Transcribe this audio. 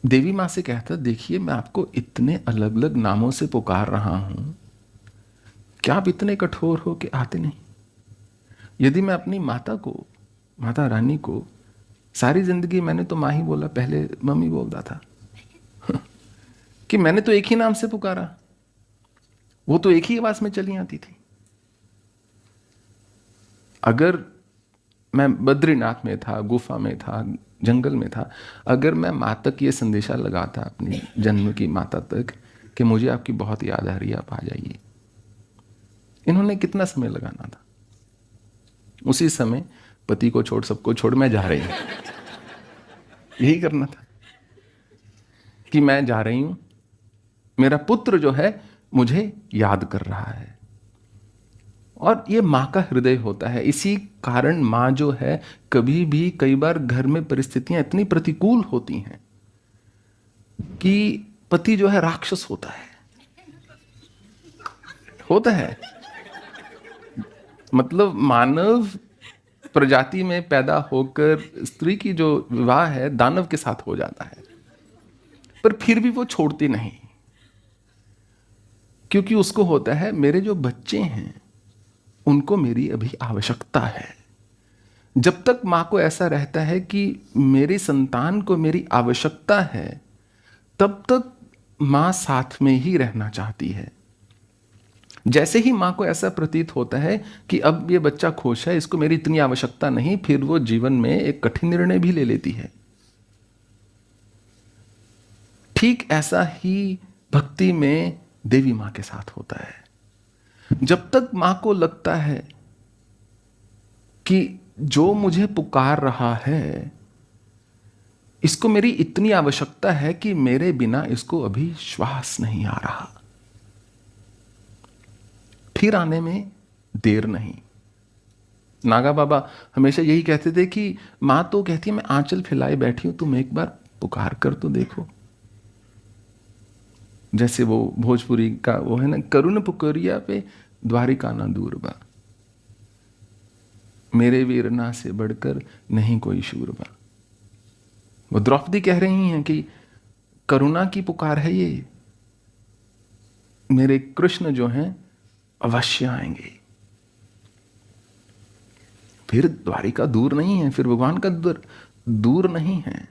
देवी माँ से कहता, देखिए मैं आपको इतने अलग अलग नामों से पुकार रहा हूं, क्या आप इतने कठोर हो कि आते नहीं? यदि मैं अपनी माता को, माता रानी को, सारी जिंदगी मैंने तो माँ ही बोला, पहले मम्मी बोलता था कि मैंने तो एक ही नाम से पुकारा, वो तो एक ही आवाज में चली आती थी। अगर मैं बद्रीनाथ में था, गुफा में था, जंगल में था, अगर मैं माँ तक ये संदेशा लगाता अपनी जन्म की माता तक कि मुझे आपकी बहुत याद आ रही है, आप आ जाइए, इन्होंने कितना समय लगाना था? उसी समय पति को छोड़, सबको छोड़ मैं जा रही हूं, यही करना था कि मैं जा रही हूं, मेरा पुत्र जो है मुझे याद कर रहा है। और ये माँ का हृदय होता है। इसी कारण माँ जो है, कभी भी कई बार घर में परिस्थितियां इतनी प्रतिकूल होती हैं कि पति जो है राक्षस होता है, मतलब मानव प्रजाति में पैदा होकर स्त्री की जो विवाह है दानव के साथ हो जाता है, पर फिर भी वो छोड़ती नहीं, क्योंकि उसको होता है मेरे जो बच्चे हैं उनको मेरी अभी आवश्यकता है। जब तक मां को ऐसा रहता है कि मेरी संतान को मेरी आवश्यकता है, तब तक मां साथ में ही रहना चाहती है। जैसे ही मां को ऐसा प्रतीत होता है कि अब ये बच्चा खुश है, इसको मेरी इतनी आवश्यकता नहीं, फिर वो जीवन में एक कठिन निर्णय भी ले लेती है। ठीक ऐसा ही भक्ति में देवी मां के साथ होता है। जब तक मां को लगता है कि जो मुझे पुकार रहा है, इसको मेरी इतनी आवश्यकता है कि मेरे बिना इसको अभी श्वास नहीं आ रहा, फिर आने में देर नहीं। नागा बाबा हमेशा यही कहते थे कि मां तो कहती है मैं आंचल फैलाए बैठी हूं, तुम एक बार पुकार कर तो देखो। जैसे वो भोजपुरी का वो है ना, करुण पुकरिया पे द्वारिका ना दूर बा, मेरे वीरना से बढ़कर नहीं कोई शूरबा। वो द्रौपदी कह रही हैं कि करुणा की पुकार है ये, मेरे कृष्ण जो हैं अवश्य आएंगे। फिर द्वारिका दूर नहीं है, फिर भगवान का दूर नहीं है।